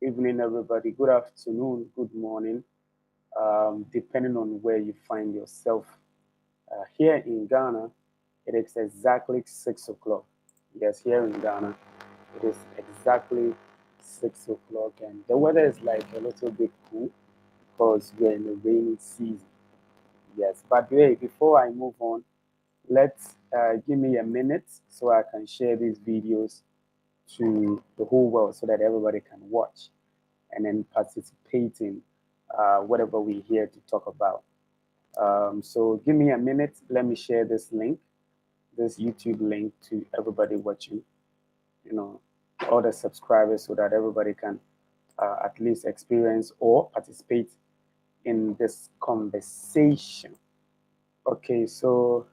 evening, everybody. Good afternoon, good morning, depending on where you find yourself. Here in Ghana, it is exactly 6 o'clock. Yes, here in Ghana, it is exactly 6 o'clock, and the weather is like a little bit cool because we're in the rainy season. Yes, but wait, before I move on, let's give me a minute so I can share these videos to the whole world so that everybody can watch and then participate in whatever we're here to talk about. So give me a minute. Let me share this link, this YouTube link to everybody watching, you know, all the subscribers so that everybody can at least experience or participate in this conversation. Okay, so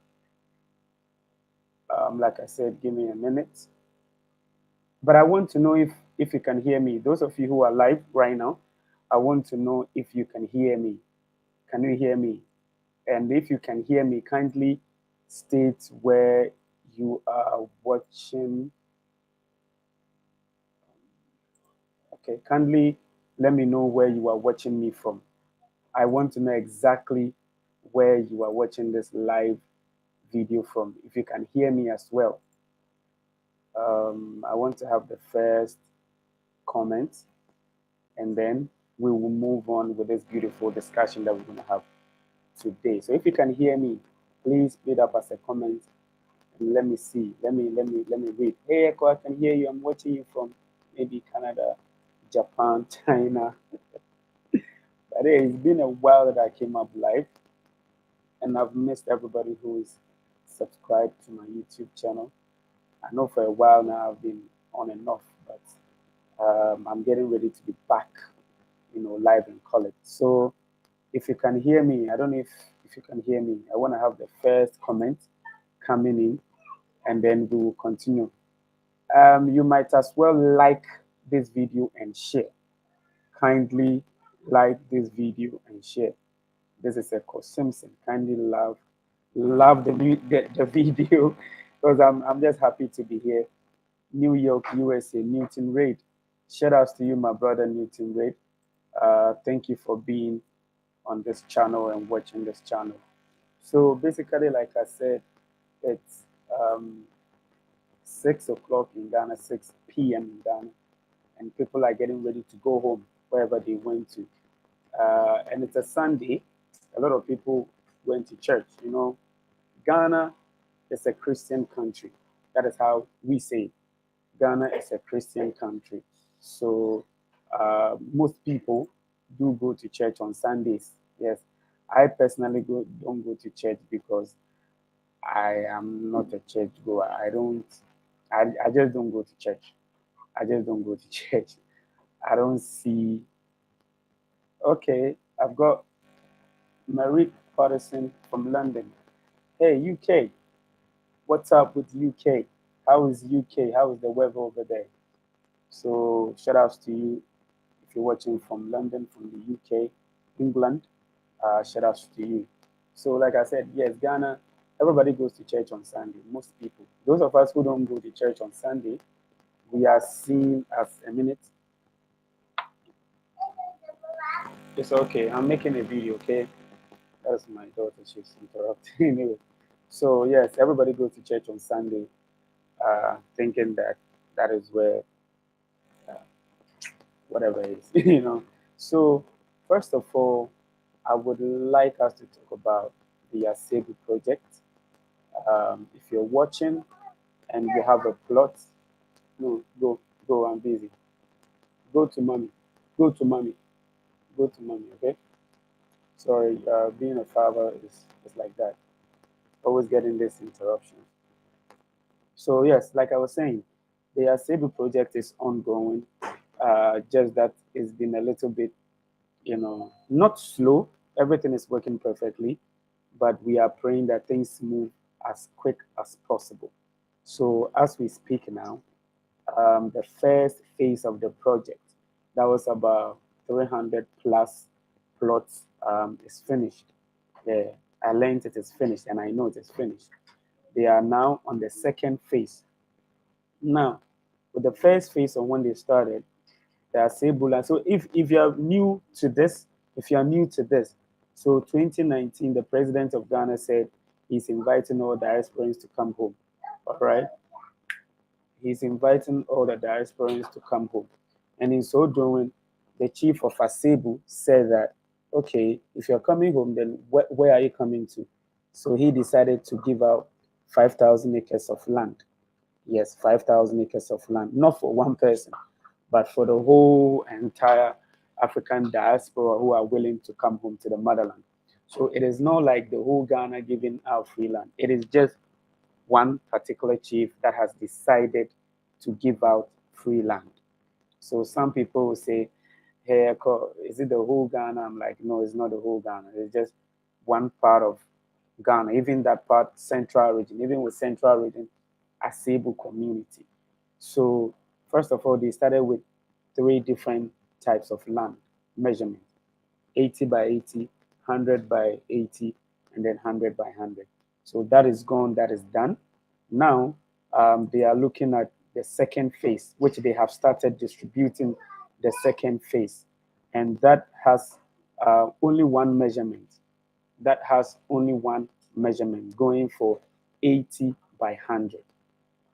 like I said, give me a minute. But I want to know if you can hear me. Those of you who are live right now, I want to know if you can hear me. Can you hear me? And if you can hear me, kindly state where you are watching. Okay, kindly let me know where you are watching me from. I want to know exactly where you are watching this live video from. If you can hear me as well. I want to have the first comment, and then we will move on with this beautiful discussion that we're going to have today. So if you can hear me, please put up as a comment and let me see. Let me read. Hey Echo, I can hear you. I'm watching you from maybe Canada, Japan, China. But hey, it's been a while that I came up live, and I've missed everybody who is subscribed to my YouTube channel. I know for a while now I've been on and off, but I'm getting ready to be back, live in college. So if you can hear me, I don't know if you can hear me. I want to have the first comment coming in, and then we will continue. You might as well like this video and share. Kindly like this video and share. This is Echo Simpson. Kindly love the video because I'm just happy to be here. New York, USA, Newton Raid. Shout outs to you, my brother Newton Raid. Thank you for being on this channel and watching this channel. So basically, like I said, it's 6 o'clock in Ghana, 6 p.m. in Ghana, and people are getting ready to go home wherever they went to. And it's a Sunday. A lot of people went to church. Ghana is a Christian country. That is how we say it. Ghana is a Christian country. So most people do go to church on Sundays. Yes, I personally don't go to church because I am not a church goer. I just don't go to church. I just don't go to church. I don't see. Okay, I've got Marie Patterson from London. Hey, UK, what's up with UK? How is UK? How is the weather over there? So, shout outs to you if you're watching from London, from the UK, England. Shout outs to you. So, like I said, yes, Ghana, everybody goes to church on Sunday. Most people. Those of us who don't go to church on Sunday, we are seen as a minute. It's okay. I'm making a video, okay? That's my daughter. She's interrupting anyway. So yes, everybody goes to church on Sunday, thinking that that is where uh, whatever is, So first of all, I would like us to talk about the Asebu project. If you're watching and you have a plot, no, go. I'm busy. Go to mommy. Go to mommy. Go to mommy. Okay. Sorry, being a father is like that. Always getting this interruption. So yes, like I was saying, the Asebu project is ongoing. Just that it's been a little bit, not slow. Everything is working perfectly, but we are praying that things move as quick as possible. So as we speak now, the first phase of the project, that was about 300 plus plots, is finished. Yeah, I learned it is finished, and I know it is finished. They are now on the second phase. Now, with the first phase on when they started, the Asebu land. So if you are new to this, so 2019, the president of Ghana said he's inviting all diasporans to come home. All right, he's inviting all the diasporans to come home, and in so doing, the chief of Asebu said that, okay, if you're coming home, then where are you coming to? So he decided to give out 5,000 acres of land. Yes, 5,000 acres of land, not for one person, but for the whole entire African diaspora who are willing to come home to the motherland. So it is not like the whole Ghana giving out free land. It is just one particular chief that has decided to give out free land. So some people will say, hey, is it the whole Ghana? I'm like, no, it's not the whole Ghana. It's just one part of Ghana, even that part, central region, even with central region, Asebu community. So first of all, they started with three different types of land measurement: 80 by 80, 100 by 80, and then 100 by 100. So that is gone, that is done. Now they are looking at the second phase, which they have started distributing the second phase. And that has only one measurement. That has only one measurement going for 80 by 100,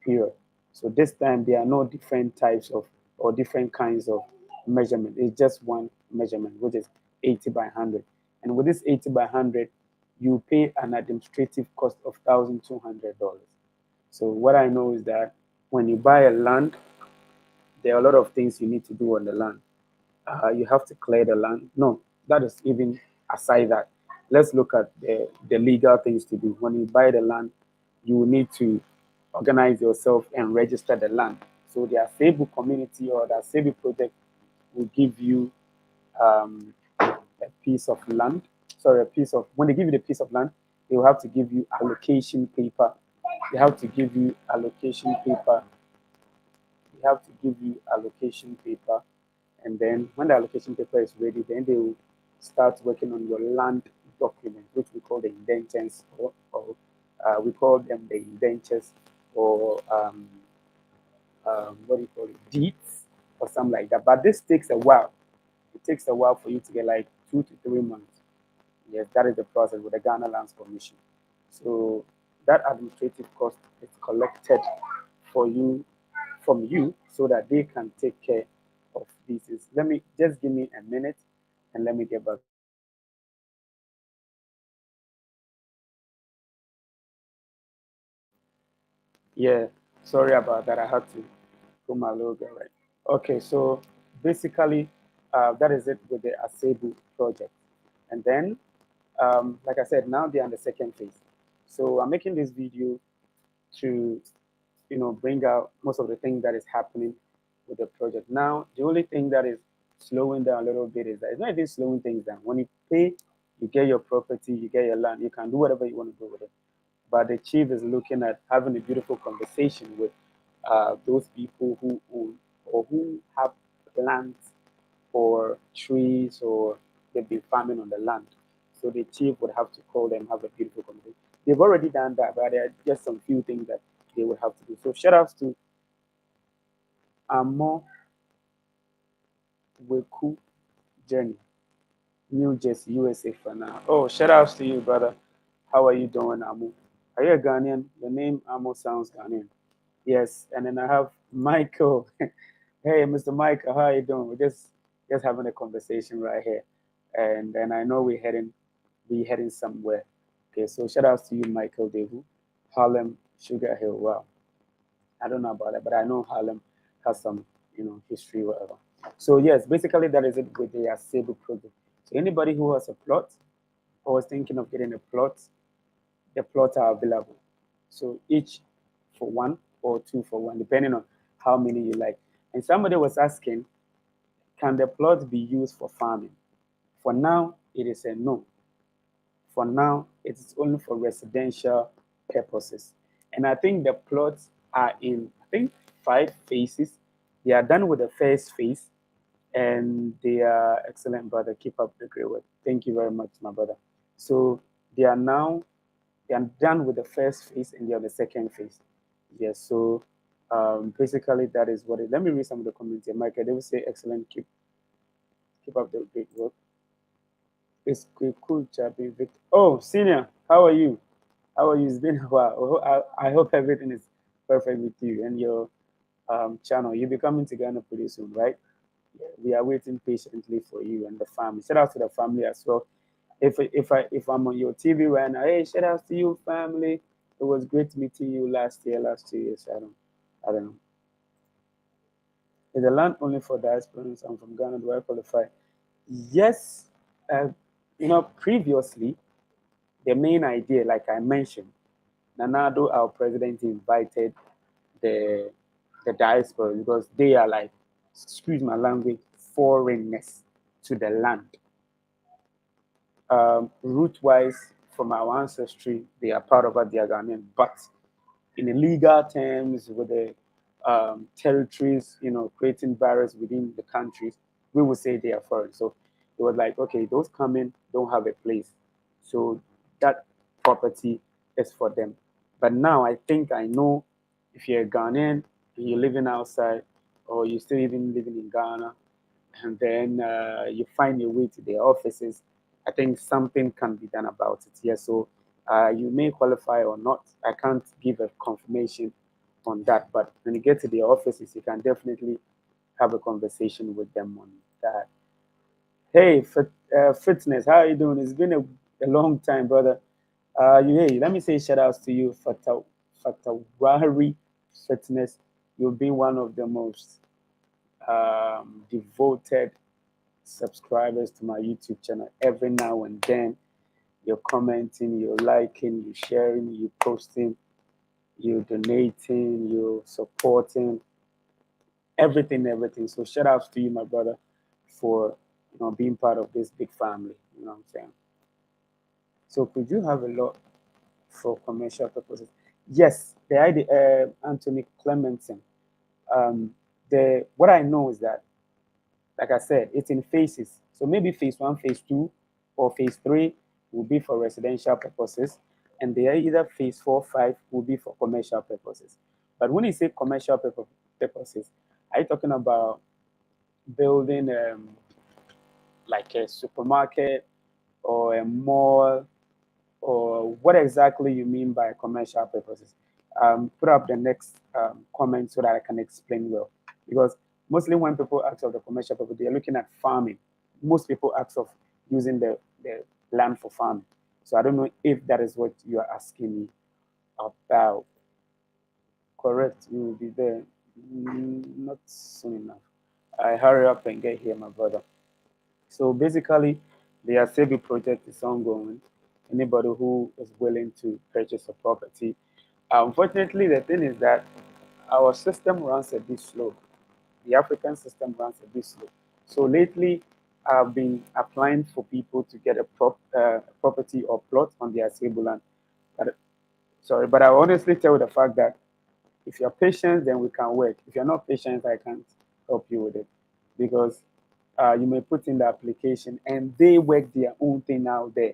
period. So this time there are no different types of or different kinds of measurement. It's just one measurement, which is 80 by 100. And with this 80 by 100, you pay an administrative cost of $1,200. So what I know is that when you buy a land, there are a lot of things you need to do on the land. You have to clear the land. No, that is even aside that. Let's look at the legal things to do. When you buy the land, you need to organize yourself and register the land. So the Asebu community or the Asebu project will give you a piece of land. Sorry, a piece of, when they give you the piece of land, they will have to give you allocation paper. They have to give you allocation paper. They have to give you allocation paper. And then when the allocation paper is ready, then they will start working on your land document, which we call the indentures, or we call them the indentures, or what do you call it, deeds, or something like that. But this takes a while. It takes a while for you to get like 2 to 3 months. Yes, that is the process with the Ghana Lands Commission. So that administrative cost is collected for you from you so that they can take care of these. Let me just give me a minute and let me get back. Yeah, sorry about that. I had to put my logo right. Okay, so basically, that is it with the Asebu project. And then, like I said, now they're on the second phase. So I'm making this video to, bring out most of the things that is happening with the project. Now, the only thing that is slowing down a little bit is that it's not even slowing things down. When you pay, you get your property, you get your land, you can do whatever you want to do with it. But the chief is looking at having a beautiful conversation with those people who own or who have plants or trees or they've been farming on the land. So the chief would have to call them, have a beautiful conversation. They've already done that, but there are just some few things that they would have to do. So shout outs to Amo Weku Journey, New Jersey, USA for now. Oh, shout outs to you, brother. How are you doing, Amo? Are you a Ghanaian? Your name Amo sounds Ghanaian. Yes, and then I have Michael. Hey, Mr. Michael, how are you doing? We're just having a conversation right here, and then I know we heading somewhere. Okay, so shout outs to you, Michael Dehu, Harlem, Sugar Hill. Wow, I don't know about that, but I know Harlem has some history, whatever. So yes, basically that is it with the Asebu project. So anybody who has a plot or is thinking of getting a plot, the plots are available. So each for one or two for one, depending on how many you like. And somebody was asking, can the plot be used for farming? For now, it is a no. For now, it is only for residential purposes. And I think the plots are in, I think, 5 phases. They are done with the first phase, and they are excellent, brother. Keep up the great work. Thank you very much, my brother. So they are now they are done with the first phase and they're on the second phase. Yes, so Basically, that is what it. Let me read some of the comments here. Michael, they will say, "Excellent, keep up the great work. It's a cool job, Victor." Oh, senior, how are you? How are you? It's been a while. I hope everything is perfect with you and your channel. You'll be coming to Ghana pretty soon, right? Yeah, we are waiting patiently for you and the family. Shout out to the family as well. If I'm on your TV right now, hey, shout out to you, family. It was great meeting you last year, last 2 years. I don't know. Is the land only for diasporans? I'm from Ghana. Do I qualify? Yes. Uh, previously, the main idea, like I mentioned, Nanado, our president, invited the the diaspora because they are like, excuse my language, foreigners to the land. Root-wise, from our ancestry, they are part of what they are Ghanaian, but in the legal terms, with the territories, creating barriers within the countries, we would say they are foreign. So it was like, okay, those coming don't have a place. So that property is for them. But now I think I know if you're a Ghanaian and you're living outside or you're still even living in Ghana, and then you find your way to their offices, I think something can be done about it. Yeah, so you may qualify or not. I can't give a confirmation on that, but when you get to their offices, you can definitely have a conversation with them on that. Hey, Fitness, how are you doing? It's been a long time, brother. Hey, let me say shout outs to you, Fatawari Fitness. You'll be one of the most devoted subscribers to my YouTube channel. Every now and then, you're commenting, you're liking, you're sharing, you're posting, you're donating, you're supporting, everything, everything. So shout outs to you, my brother, for being part of this big family. You know what I'm saying? So could you have a lot for commercial purposes? Yes, the idea, Anthony Clemenson. The what I know is that, like I said, it's in phases. So maybe phase one, phase two, or phase three will be for residential purposes, and the either phase four, five will be for commercial purposes. But when you say commercial purposes, are you talking about building like a supermarket or a mall, or what exactly you mean by commercial purposes? Put up the next comment so that I can explain well. Because mostly when people ask of the commercial purpose, they're looking at farming. Most people ask of using the land for farming. So I don't know if that is what you are asking me about. Correct, you will be there. Not soon enough. I hurry up and get here, my brother. So basically, the Asebu project is ongoing. Anybody who is willing to purchase a property. Unfortunately, the thing is that our system runs a bit slow. The African system runs a bit slow. So lately, I've been applying for people to get a property or plot on the Asebu land. But, sorry, but I honestly tell the fact that if you're patient, then we can work. If you're not patient, I can't help you with it because you may put in the application and they work their own thing out there.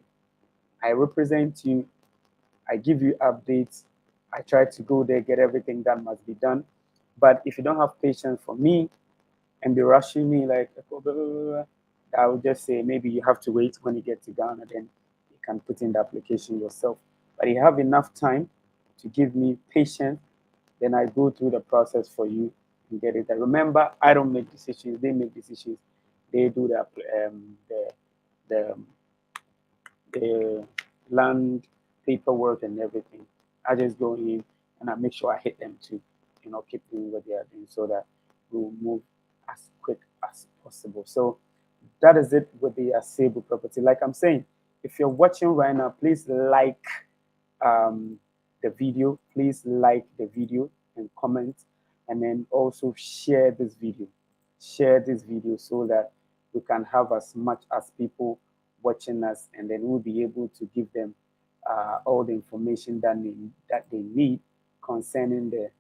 I represent you. I give you updates. I try to go there, get everything that must be done. But if you don't have patience for me and be rushing me like, blah, blah, blah, blah, I would just say maybe you have to wait when you get to Ghana, then you can put in the application yourself. But you have enough time to give me patience, then I go through the process for you and get it. And remember, I don't make decisions; they make decisions. They do the the land paperwork and everything. I just go in and I make sure I hit them to, keep doing what they are doing so that we'll move as quick as possible. So that is it with the Asebu property. Like I'm saying, if you're watching right now, please um, the video. Please like the video and comment, and then also share this video. Share this video so that we can have as much as people watching us, and then we'll be able to give them all the information that they need concerning the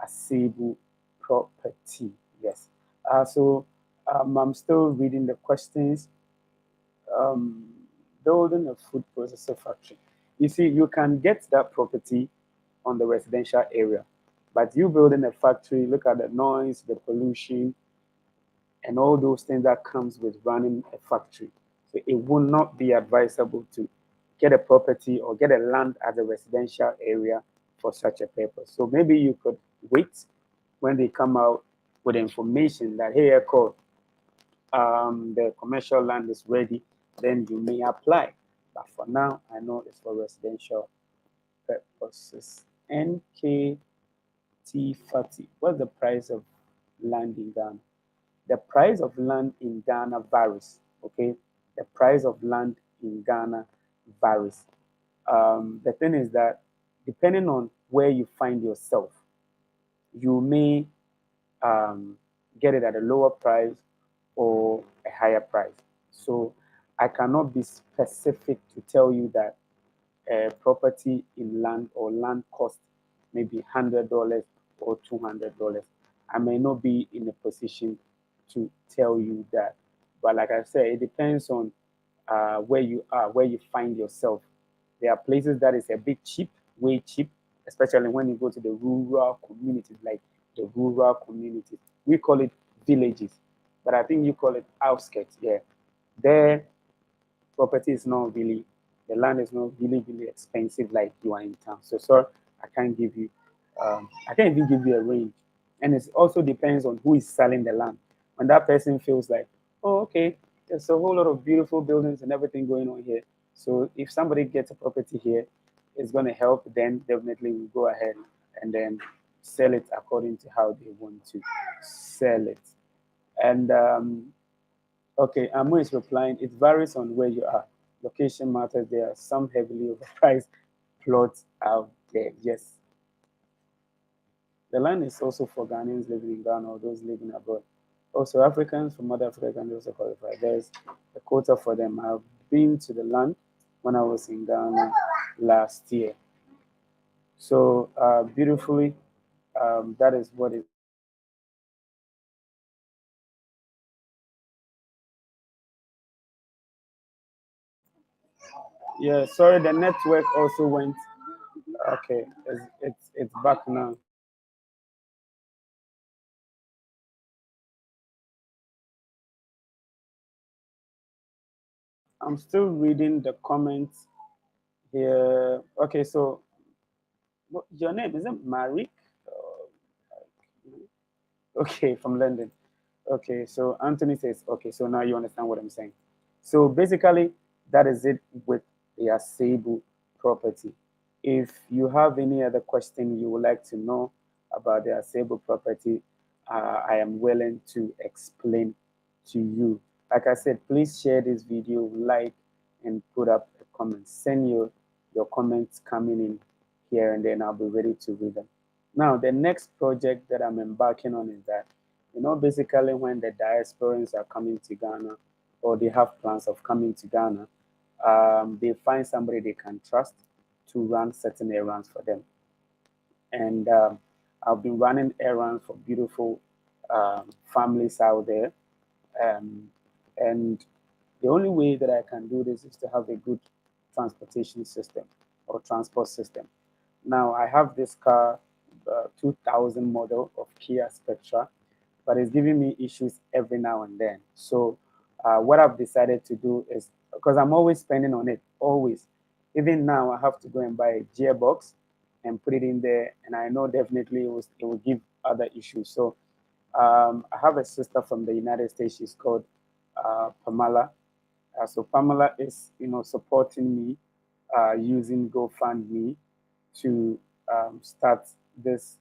Asebu property. Yes. I'm still reading the questions. Um, Building a food processor factory. You see, you can get that property on the residential area, But you building a factory, look at the noise, the pollution, and all those things that comes with running a factory. So it will not be advisable to get a property or get a land as a residential area for such a purpose. So maybe you could wait when they come out with information that, hey, Echo, the commercial land is ready, then you may apply. But for now, I know it's for residential purposes. NKT40. What's the price of land in Ghana? The price of land in Ghana varies. Okay, the price of land in Ghana varies. The thing is that depending on where you find yourself, you may get it at a lower price or a higher price. So I cannot be specific to tell you that property in land or land cost maybe $100 or $200. I may not be in a position to tell you that. But like I said, it depends on where you are, where you find yourself. There are places that is a bit cheap, way cheap, especially when you go to the rural communities, like the rural communities. We call it villages, but I think you call it outskirts. Yeah, there property is not really, the land is not really expensive like you are in town. So sorry, I can't give you, I can't even give you a range. And it also depends on who is selling the land. When that person feels like, oh, okay, there's a whole lot of beautiful buildings and everything going on here. So if somebody gets a property here, it's going to help, then definitely we'll go ahead and then sell it according to how they want to sell it. And okay, Amu is replying, it varies on where you are. Location matters. There are some heavily overpriced plots out there. Yes. The land is also for Ghanaians living in Ghana or those living abroad. Also, Africans from other Africa can also qualify. There's a quota for them. I've been to the land when I was in Ghana last year. So, beautifully, that is what it. Yeah, sorry, the network also went. Okay, it's back now. I'm still reading the comments here. Okay, so your name is it Marik? Okay, from London. Okay, so Anthony says, okay, so now you understand what I'm saying. So basically, that is it with the Asebu property. If you have any other question you would like to know about the Asebu property, I am willing to explain to you. Like I said, please share this video, like, and put up a comment. Send your comments coming in here, and then I'll be ready to read them. Now, the next project that I'm embarking on is that, basically when the diasporans are coming to Ghana or they have plans of coming to Ghana, they find somebody they can trust to run certain errands for them. And I've been running errands for beautiful families out there. Um, and the only way that I can do this is to have a good transportation system or transport system. Now, I have this car, 2000 model of Kia Spectra, but it's giving me issues every now and then. So what I've decided to do is, because I'm always spending on it, always. Even now, I have to go and buy a gearbox and put it in there, and I know definitely it will give other issues. So I have a sister from the United States. She's called Pamela. So Pamela is, supporting me using GoFundMe to start this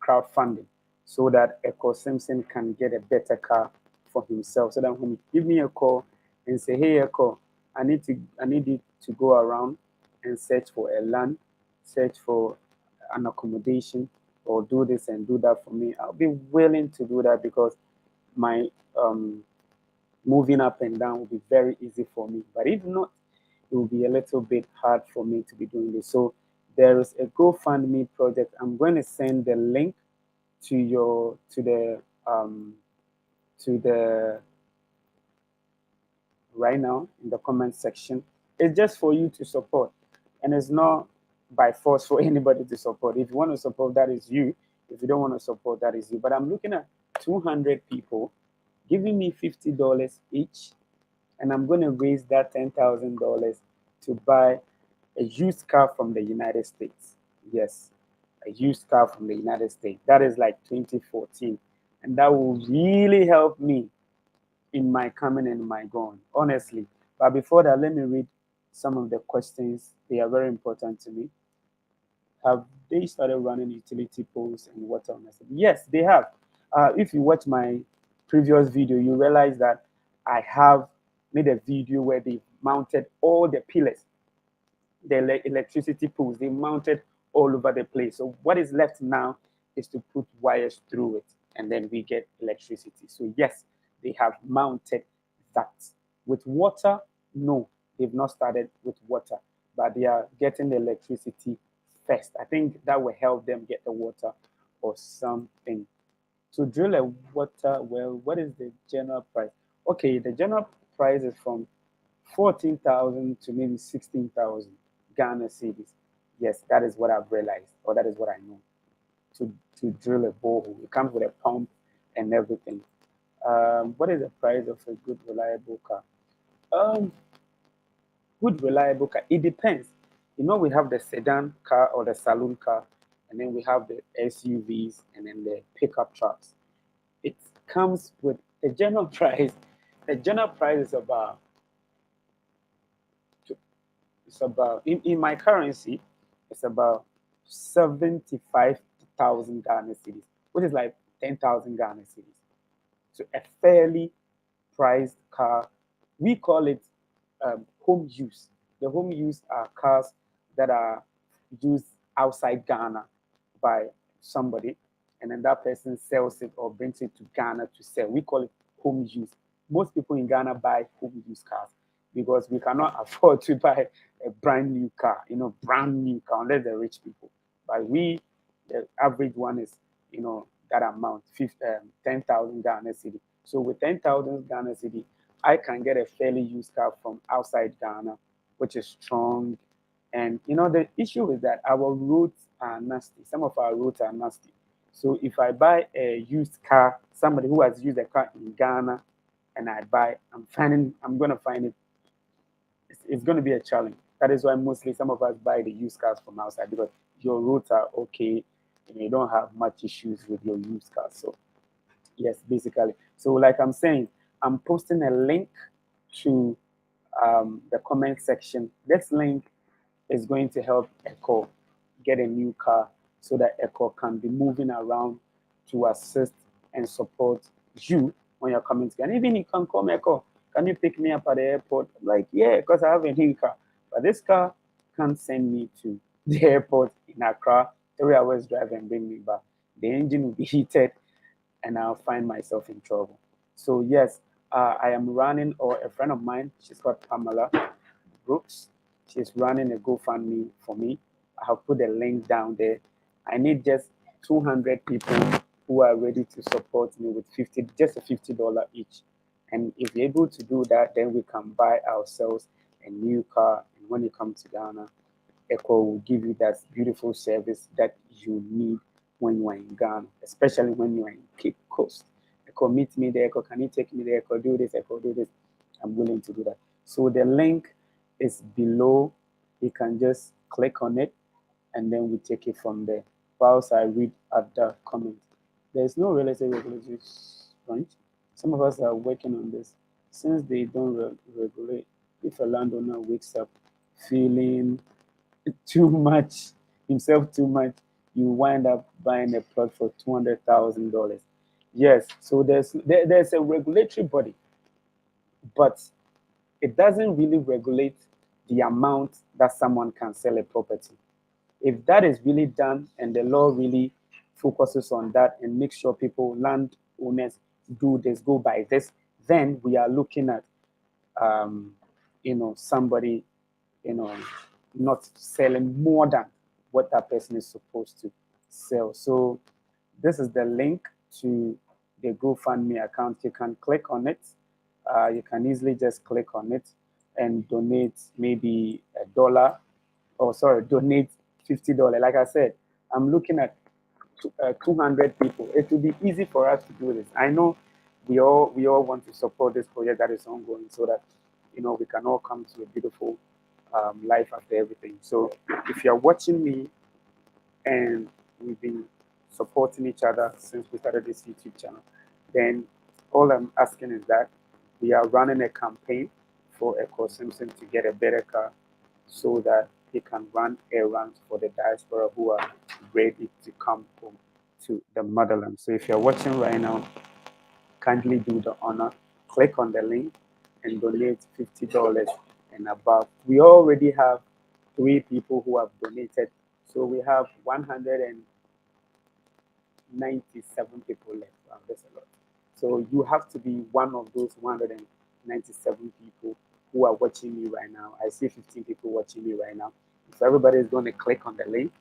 crowdfunding so that Echo Simpson can get a better car for himself. So that when he give me a call and say, "Hey, Echo, I need you to go around and search for a land, search for an accommodation, or do this and do that for me," I'll be willing to do that because my moving up and down will be very easy for me. But if not, it will be a little bit hard for me to be doing this. So there is a GoFundMe project. I'm going to send the link to your to the right now in the comment section. It's just for you to support, and it's not by force for anybody to support. If you want to support, that is you. If you don't want to support, that is you. But I'm looking at 200 people giving me $50 each, and I'm going to raise that $10,000 to buy a used car from the United States. Yes, a used car from the United States. That is like 2014. And that will really help me in my coming and my going, honestly. But before that, let me read some of the questions. They are very important to me. Have they started running utility poles and water on Asebu? Yes, they have. If you watch my previous video, you realize that I have made a video where they mounted all the pillars, the electricity poles, they mounted all over the place. So what is left now is to put wires through it, and then we get electricity. So yes, they have mounted that. With water, no, they've not started with water, but they are getting the electricity first. I think that will help them get the water or something. To drill a water well, what is the general price? Okay, the general price is from 14,000 to maybe 16,000 Ghana cedis. Yes, that is what I've realized, or that is what I know. To drill a borehole, it comes with a pump and everything. What is the price of a good reliable car? Um, Good reliable car. It depends. You know, we have the sedan car or the saloon car, and then we have the SUVs and then the pickup trucks. It comes with the general price. The general price is about in my currency, it's about 75,000 Ghana cedis, which is like 10,000 Ghana cedis. So a fairly priced car. We call it home use. The home use are cars that are used outside Ghana by somebody, and then that person sells it or brings it to Ghana to sell. We call it home use. Most people in Ghana buy home use cars because we cannot afford to buy a brand new car, brand new car, unless they're rich people. But the average one is, that amount, 10,000 Ghana cedi. So with 10,000 Ghana cedi, I can get a fairly used car from outside Ghana, which is strong. And the issue is that our roads are nasty. Some of our roads are nasty. So if I buy a used car, somebody who has used a car in Ghana, and I'm gonna find it. It's gonna be a challenge. That is why mostly some of us buy the used cars from outside, because your roads are okay and you don't have much issues with your used cars. So yes, basically. So like I'm saying, I'm posting a link to the comment section. This link is going to help Echo get a new car so that Echo can be moving around to assist and support you when you're coming to. And even you can call me, Echo, can you pick me up at the airport? I'm like, yeah, because I have a new car. But this car can't send me to the airport in Accra, 3 hours drive and bring me back. The engine will be heated and I'll find myself in trouble. So yes, I am running, or a friend of mine, she's called Pamela Brooks. She's running a GoFundMe for me. I have put a link down there. I need just 200 people who are ready to support me with just a $50 each. And if you're able to do that, then we can buy ourselves a new car. And when you come to Ghana, Echo will give you that beautiful service that you need when you are in Ghana, especially when you are in Cape Coast. Echo, meet me there. Echo, can you take me there? Echo, do this. Echo, do this. I'm willing to do that. So the link is below. You can just click on it, and then we take it from there. Whilst I read at the comment, there's no real estate regulatory point. Some of us are working on this. Since they don't regulate, if a landowner wakes up feeling too much, himself too much, you wind up buying a plot for $200,000. Yes, so there's a regulatory body, but it doesn't really regulate the amount that someone can sell a property. If that is really done and the law really focuses on that and makes sure land owners do this, go by this, then we are looking at, somebody, not selling more than what that person is supposed to sell. So this is the link to the GoFundMe account. You can click on it. You can easily just click on it and donate maybe $1, or sorry, donate $50. Like I said, I'm looking at 200 people. It will be easy for us to do this. I know we all want to support this project that is ongoing, so that we can all come to a beautiful life after everything. So if you're watching me and we've been supporting each other since we started this YouTube channel, then all I'm asking is that we are running a campaign for Echo Simpson to get a better car so that he can run errands for the diaspora who are ready to come home to the motherland. So if you're watching right now, kindly do the honor, click on the link and donate $50 and above. We already have 3 people who have donated, so we have 197 people left. Wow, that's a lot. So you have to be one of those 197 people who are watching me right now. I see 15 people watching me right now. So everybody is going to click on the link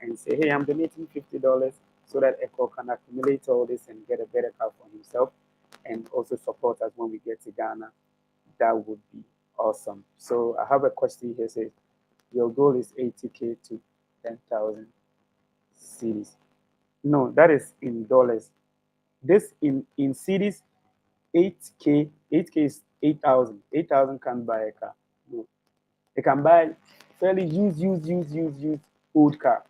and say, hey, I'm donating $50 so that Echo can accumulate all this and get a better car for himself and also support us when we get to Ghana. That would be awesome. So I have a question here. Says, your goal is 80K to 10,000 cities. No, that is in dollars. This in cities, 8K is 8,000. 8,000 can't buy a car. No. They can buy fairly used old car.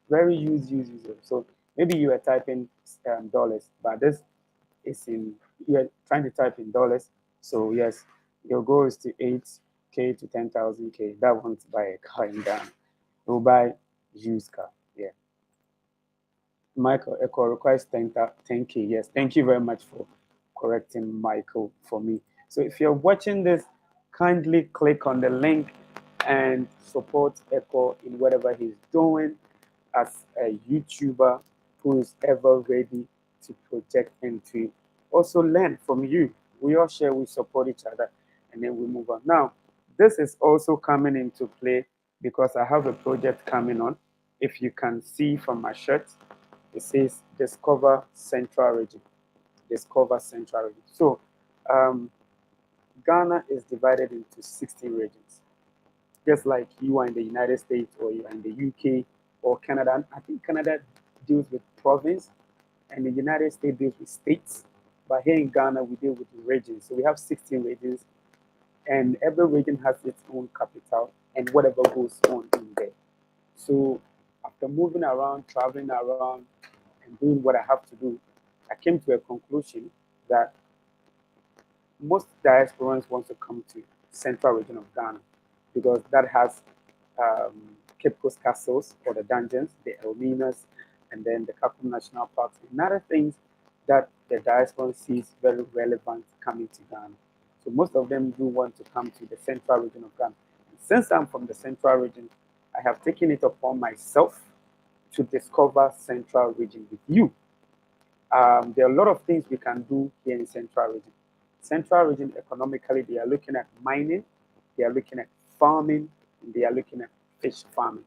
Very used. So maybe you are typing dollars, but this is you are trying to type in dollars. So yes, your goal is to 8K to 10,000K. That won't buy a car in Ghana. You'll buy used car. Yeah. Michael Echo requires 10K. Yes, thank you very much for correcting Michael for me. So if you're watching this, kindly click on the link and support Echo in whatever he's doing as a YouTuber who is ever ready to project and to also learn from you. We all share, we support each other, and then we move on. Now, this is also coming into play because I have a project coming on. If you can see from my shirt, it says Discover Central Region. Discover Central Region. So Ghana is divided into 16 regions. Just like you are in the United States or you are in the UK or Canada. I think Canada deals with province and the United States deals with states. But here in Ghana, we deal with regions. So we have 16 regions and every region has its own capital and whatever goes on in there. So after moving around, traveling around, and doing what I have to do, I came to a conclusion that most diasporans want to come to central region of Ghana because that has Cape Coast castles or the dungeons, the Elminas, and then the Kapun National Parks, and other things that the diaspora sees very relevant coming to Ghana. So most of them do want to come to the central region of Ghana. And since I'm from the central region, I have taken it upon myself to discover central region with you. There are a lot of things we can do here in central region. Central region economically, they are looking at mining, they are looking at farming, and they are looking at fish farming,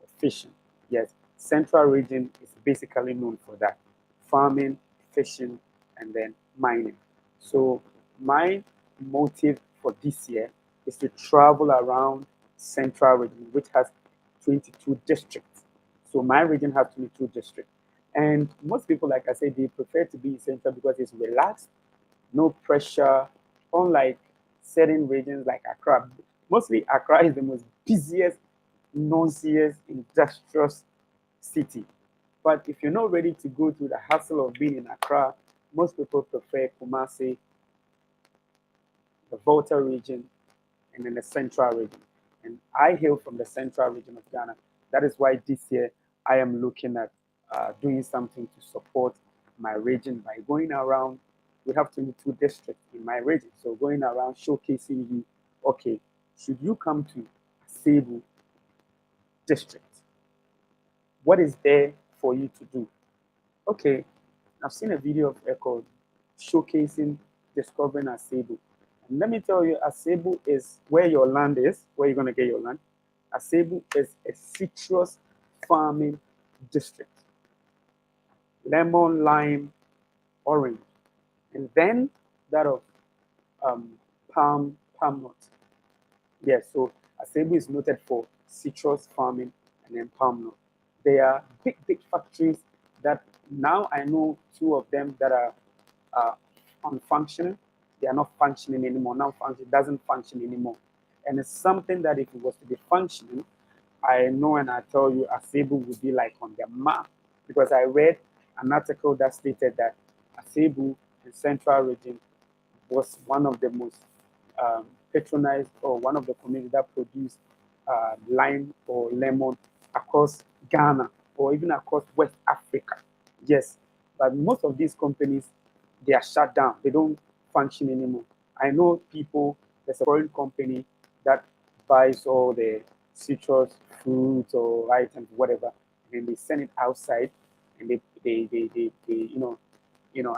or fishing. Yes, central region is basically known for that. Farming, fishing, and then mining. So my motive for this year is to travel around central region, which has 22 districts. So my region has 22 districts. And most people, like I said, they prefer to be in central because it's relaxed, no pressure, unlike certain regions like Accra. Mostly Accra is the most busiest, noisiest, industrious city. But if you're not ready to go through the hassle of being in Accra, most people prefer Kumasi, the Volta region, and then the central region. And I hail from the central region of Ghana. That is why this year I am looking at doing something to support my region by going around. We have 22 districts in my region. So going around showcasing you, okay, should you come to Asebu district? What is there for you to do? Okay, I've seen a video of Echo showcasing discovering Asebu. And let me tell you, Asebu is where your land is, where you're going to get your land. Asebu is a citrus farming district. Lemon, lime, orange. And then that of palm nut. Yes, so Asebu is noted for citrus farming and then palm nut. There are big factories that now I know two of them that are unfunctioning. They are not functioning anymore. Now function doesn't function anymore. And it's something that if it was to be functioning, I know and I tell you Asebu would be like on the map, because I read an article that stated that Asebu in Central Region was one of the most patronized, or one of the communities that produced lime or lemon across Ghana or even across West Africa. Yes, but most of these companies, they are shut down. They don't function anymore. I know people, there's a foreign company that buys all the citrus fruits or items, whatever, and they send it outside, and they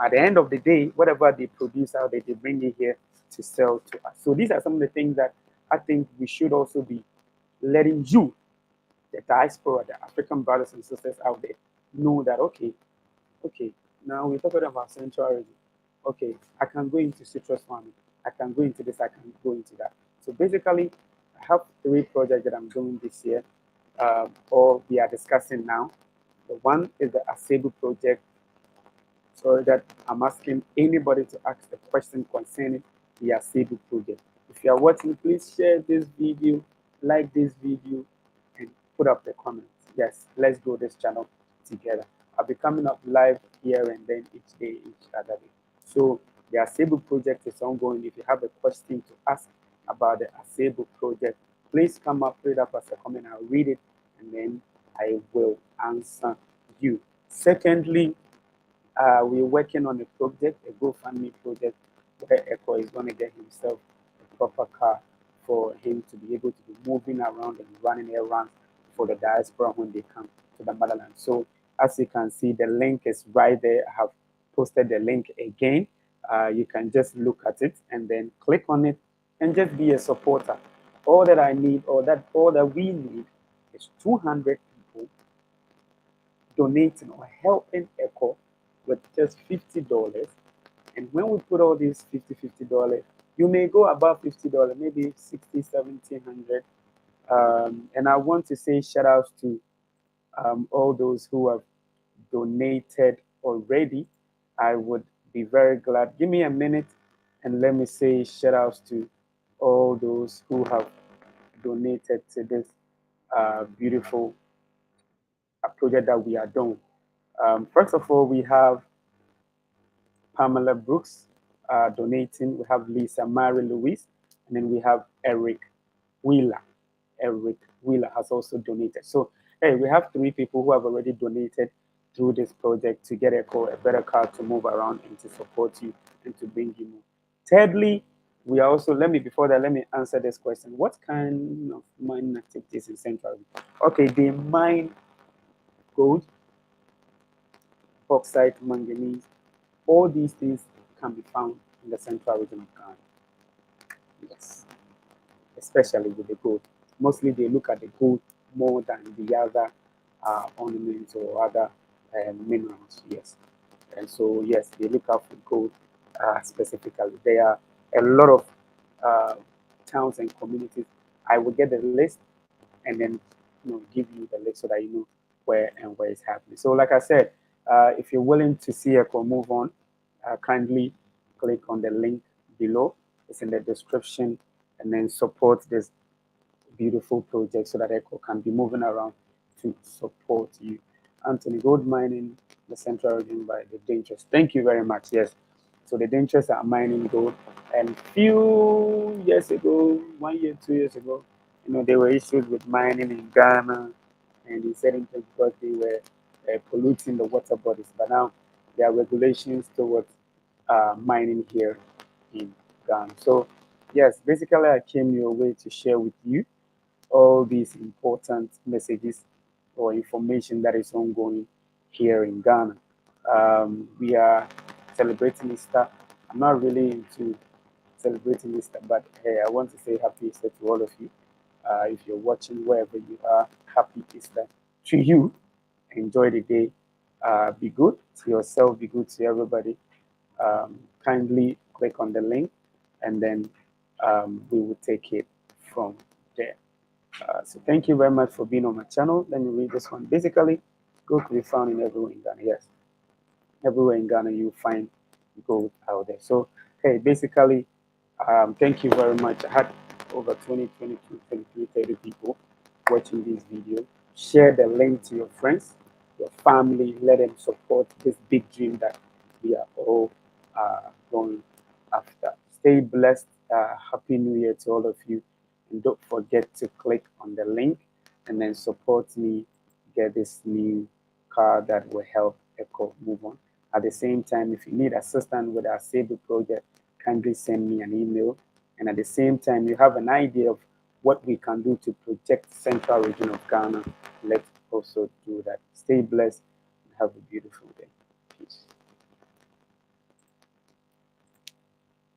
at the end of the day, whatever they produce out there, they bring it here to sell to us. So these are some of the things that I think we should also be letting you, the diaspora, the African brothers and sisters out there, know that okay, now we're talking about Central Region. Okay, I can go into citrus farming. I can go into this. I can go into that. So basically, I have 3 projects that I'm doing this year, or we are discussing now. The one is the Asebu project, so that I'm asking anybody to ask the question concerning the Asebu project. If you are watching, please share this video, like this video, and put up the comments. Yes, let's grow this channel together. I'll be coming up live here and then each day, each other day. So the Asebu project is ongoing. If you have a question to ask about the Asebu project, please come up, put it up as a comment. I'll read it and then I will answer you. Secondly, we're working on a project, a GoFundMe project, where Echo is going to get himself a proper car for him to be able to be moving around and running errands for the diaspora when they come to the motherland. So as you can see, the link is right there. I have posted the link again. You can just look at it and then click on it and just be a supporter. All that I need, or all that we need, is 200 people donating or helping Echo with just $50. And when we put all these $50, you may go above $50, maybe 60, 70, 100. And I want to say shout outs to all those who have donated already. I would be very glad. Give me a minute and let me say shout outs to all those who have donated to this beautiful project that we are doing. First of all, we have Pamela Brooks donating. We have Lisa Mary Louise, and then we have Eric Wheeler. Eric Wheeler has also donated. So, hey, we have 3 people who have already donated through this project to get a better car to move around and to support you and to bring you more. Thirdly, we are also, let me answer this question. What kind of mining activities in Central? Okay, they mine gold, bauxite, manganese. All these things can be found in the Central Region of Ghana. Yes, especially with the gold. Mostly they look at the gold more than the other ornaments or other minerals. Yes, and so yes, they look out for gold specifically. There are a lot of towns and communities. I will get the list and then give you the list so that you know where it's happening. So like I said, if you're willing to see Echo move on, kindly click on the link below. It's in the description, and then support this beautiful project so that Echo can be moving around to support you. Anthony, gold mining the Central Region by the Dangerous. Thank you very much. Yes. So the Dangerous are mining gold. And few years ago, 1 year, 2 years ago, there were issues with mining in Ghana and in certain places because they were polluting the water bodies. But now there are regulations towards mining here in Ghana. So yes, basically I came your way to share with you all these important messages or information that is ongoing here in Ghana. We are celebrating Easter. I'm not really into celebrating Easter, but hey, I want to say happy Easter to all of you. If you're watching wherever you are, happy Easter to you. Enjoy the day. Be good to yourself, be good to everybody. Kindly click on the link and then we will take it from there. So thank you very much for being on my channel. Let me read this one. Basically, Gold can be found in everywhere in Ghana. Yes, everywhere in Ghana you find gold out there. So, hey, basically, thank you very much. I had over 20, 22, 23, 30 people watching this video. Share the link to your friends, your family. Let them support this big dream that we are all going after. Stay blessed. Happy New Year to all of you. And don't forget to click on the link and then support me get this new car that will help Echo move on. At the same time, if you need assistance with our Asebu project, kindly send me an email. And at the same time, you have an idea of what we can do to protect central region of Ghana. Let's also do that. Stay blessed and have a beautiful day.